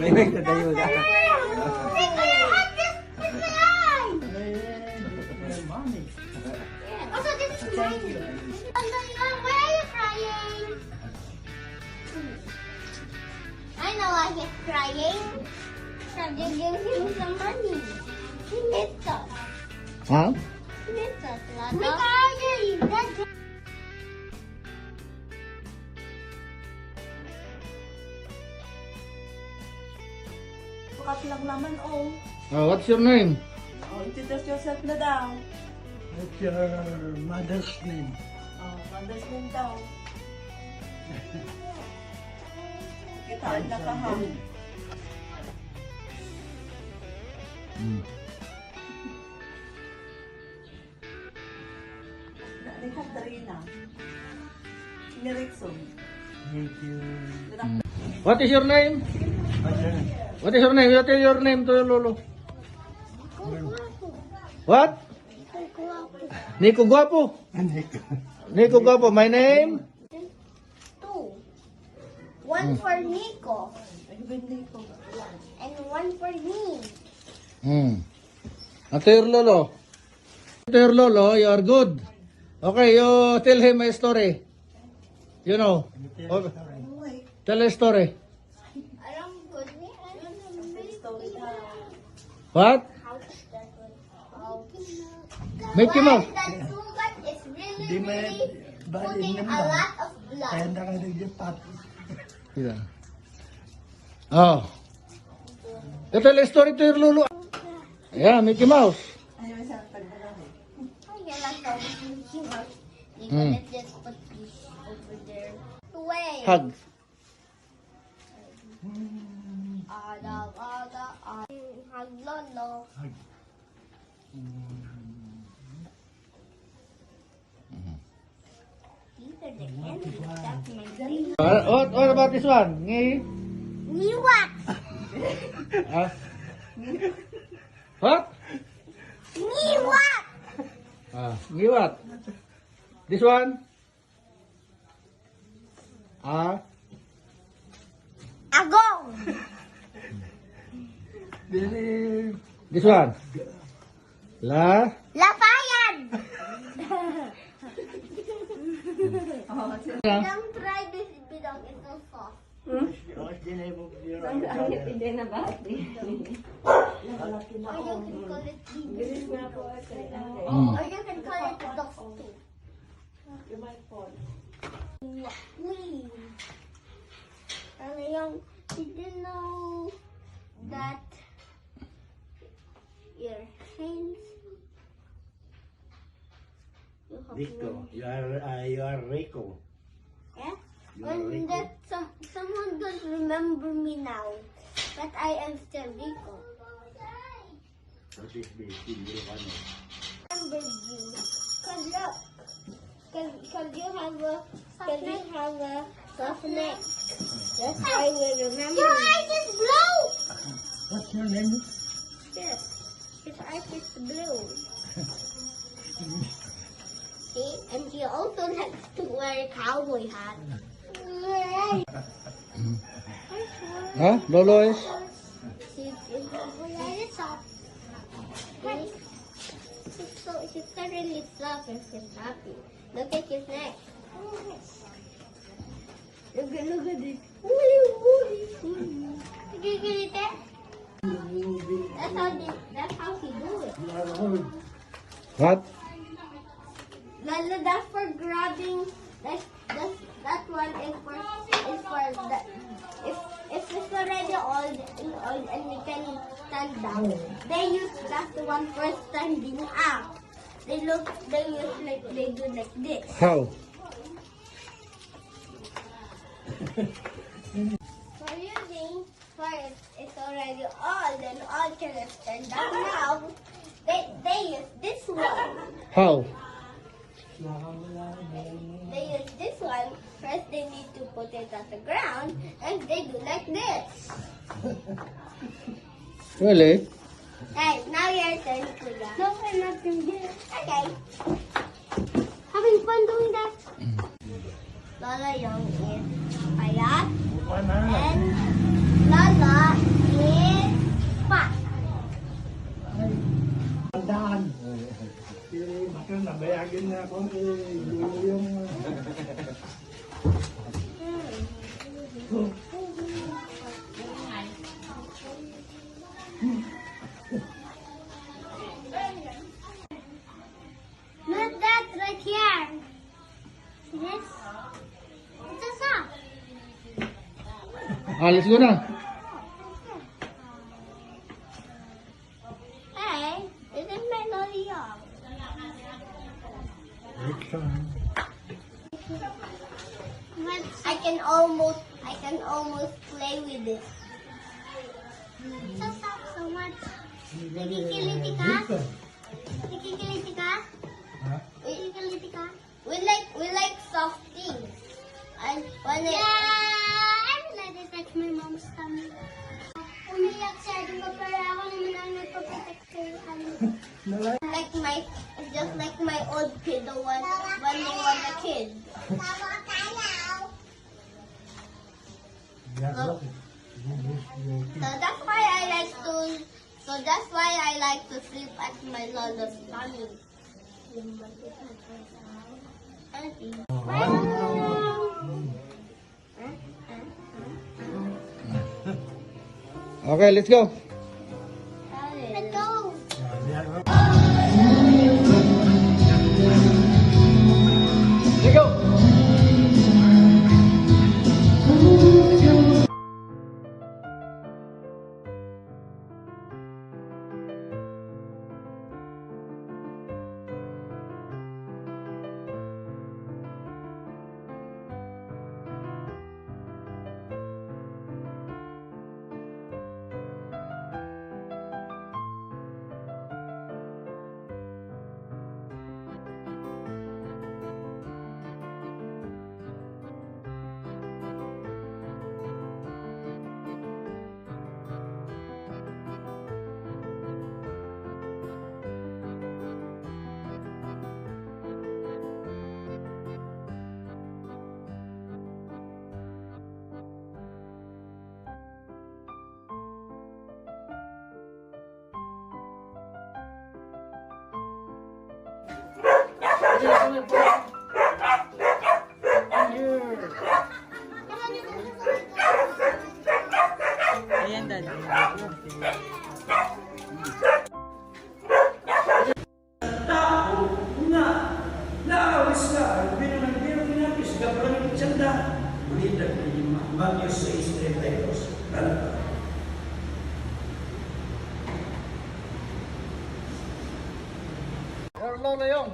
May nagtatayo na. Also, this is mine. Oh no, why are you crying? I know why he's crying. Because you give him some money. He needs us. Ha? He needs us, Lotto. Bukas lang naman, oh. Oh, what's your name? Oh, introduce yourself na daw. What's your mother's name? Oh, mother's name daw. Kitaan na ka, ha? Ni Katrina. Ni Rickson. Thank you. What is your name? What is your name? You tell your name to your lolo. What? Nico Guapo. Nico Guapo. My name? 2. 1 for Nico. Nico. And 1 for me. To your lolo. To your lolo, you are good. Okay, you tell him a story. You know. Okay. Tell a story. Alam ko, Story daw. What? Mickey Mouse. That sugat is really, Di may really bali putting a naman. lot of blood. Kaya nakalipat. Yeah. Oh. You tell a story to your lolo. Yeah, Mickey Mouse. Ay, may sarap tagbalaki. Okay, let's go. Mickey Mouse. Nico, Hmm. let's just put this over there. Wait. Hug. Hug Lolo. These are the enemies. That's my thing. What about this one? Ngi? Niwak! Ah? What? Niwak! Ngi what? This one? Agong! This one? La? Lapayan! Oh, Don't try this bidong. It's so soft. What's the name of your Or you can call it Bibi. Or you can call it Dusty. Queen. Ano yung, did you know that your hands, you have Rico. one- You are Rico. Yeah? You are And Rico. that someone don't remember me now, but I am still Rico. What is this? Silvano. Remember you. Cause look, cause you have a soft neck. That's why we remember. Your eyes is blue. What's your name? Yes, his eyes is blue. See, and he also likes to wear a cowboy hat. Lolo is? He's currently soft and he's happy. Look at his neck. Look at this. That's how he do it. You are old. What? Lala, that's for grabbing. That one is for the, if it's already old and we can stand down. They use that's the one for standing up. They do like this. How? For using for it's already old and all can stand up now. They use this one. How? They use this one. First, they need to put it on the ground, and they do like this. Really? Guys, now your turn, Kuya. No, I'm not doing it. Okay. Having fun doing that. Lola Young is payat. And Lola is fat. Tandaan. Baka nabayagin na ako yung... Look that right here. See this? It's a sock. Let's go na. Hey, this is my Lola Young. I can almost play with it. It's a sock so much. Nakikiliti ka? Nakikiliti ka? Nakikiliti ka? We like soft things. And when I'm glad I touched my mom's tummy. Umiyak siya, di ba? Pero ako naman ang nagpaprotect kay it's just like my old kid, the one when they were a kid. So that's why I like to sleep at my Lola's tummy. Okay, let's go. Let's go. Let's go. Ayan, Dad. Naawis ka, bino ng pinapis, gabrang tsanda. Ulit ang Matthew 6:32. Lola Young.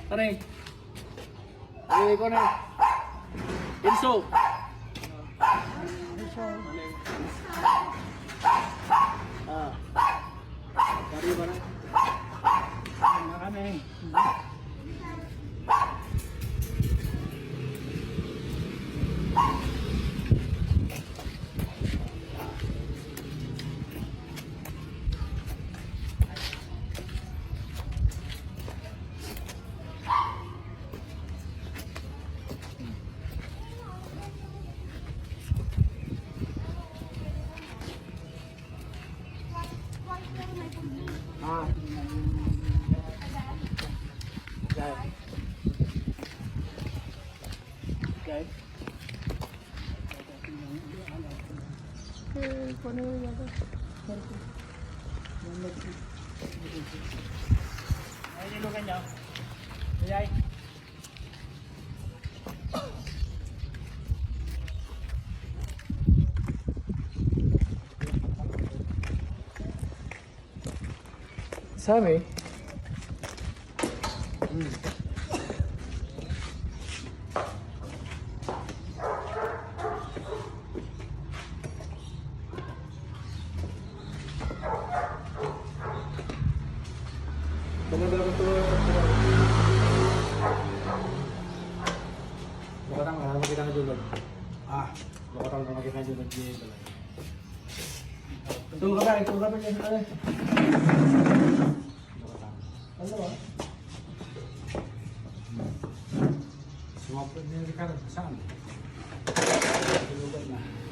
Tanay. Ay, ko na. Inso. Pari ba na? Kami. Okay. Ay, nilugan niyo. Ayay. Sammy. Tumadalang ito. Bukatang na makita na julog. Bukatang na makita na julog dito. Ito ka ba? Ito ka ba yan? Ano ba? Sumapot din yung Ricardo. Saan? Tulugan na.